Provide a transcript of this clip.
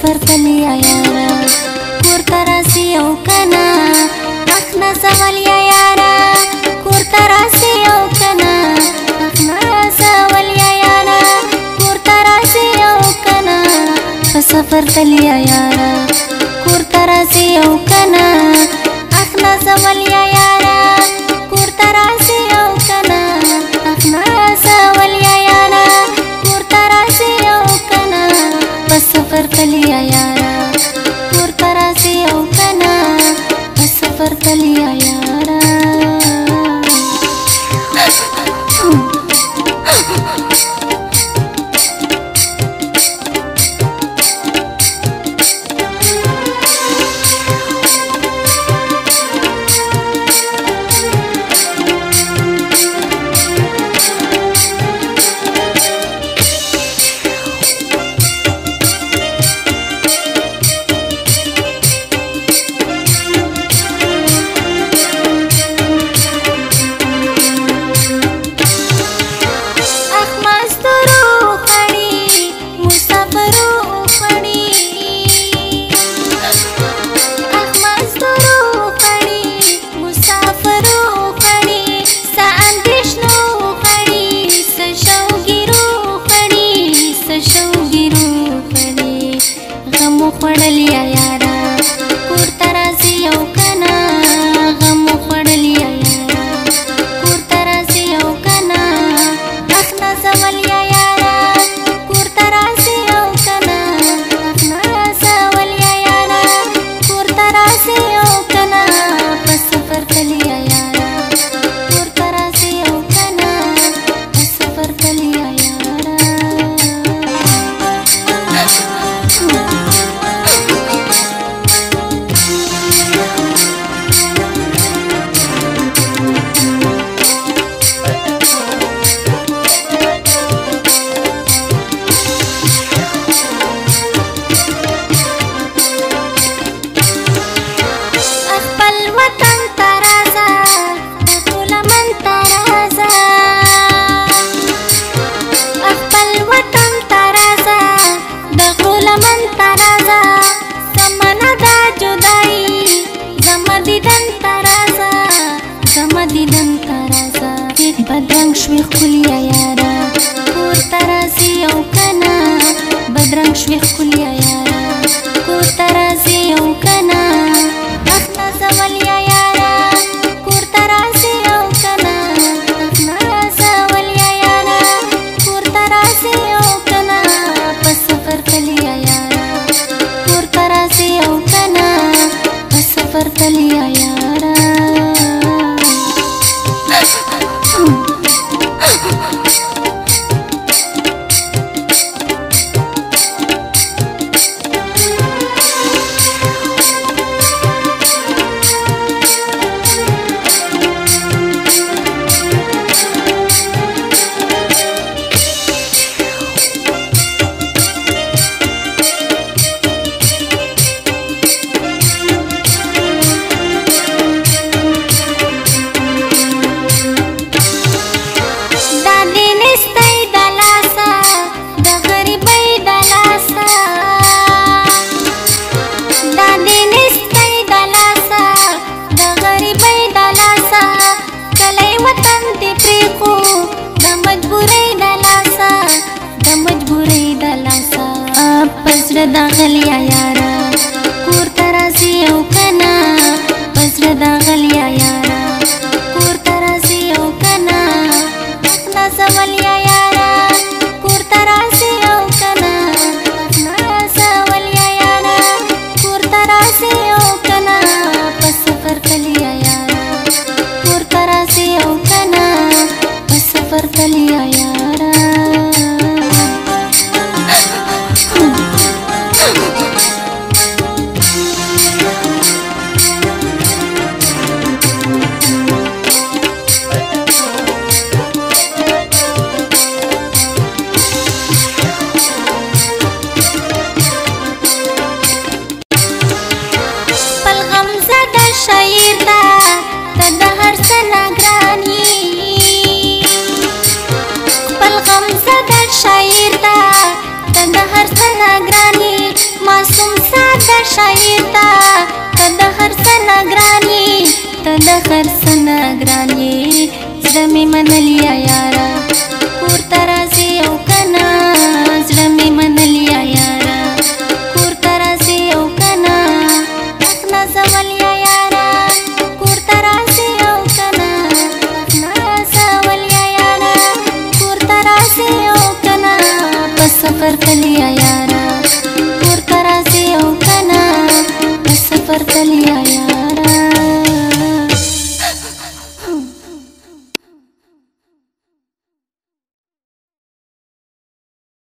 سفر تلیا یارا کور تراسی او کنا اخنا سوالیا یارا کور تراسی او کنا اخنا سوالیا یارا کور تراسی او کنا سفر تلیا یارا کور تراسی او کنا اخنا سوالیا یارا کور تراسی او کنا اخنا سوالیا یارا کور تراسی او کنا سفر تلیا یارا کور تراسی او کنا سفر تلیا یارا خړلیا یارا کور تراسی او کنا غم خړلیا یارا کور تراسی او کنا اخنا سوالیا یارا کور تراسی او کنا اخنا سوالیا یارا کور تراسی او کنا سفر تلیا یارا کور تراسی او کنا سفر تلیا یارا بدرنګ شوي ښکلیا یارا کور تراسی او کنا بدرنګ شوي ښکلیا یارا کور تراسی او کنا اخنا سوالیا یارا کور تراسی او کنا اخنا سوالیا یارا کور تراسی او کنا سفر تلیا یارا کور تراسی او کنا سفر تلیا یارا دا شاعر تا ته د هر څه نه ګران یې ته د هر څه نه ګران یې زړه مې منلیا یاره کور ته راځې او که نه زړه مې منلیا یاره کور ته راځې او که نه حق نازولیا یاره کور ته راځې او که نه حق نازولیا یاره کور ته راځې او که نه په سفر تلیا یاره کور ته راځې او که نه په سفر تلیا یاره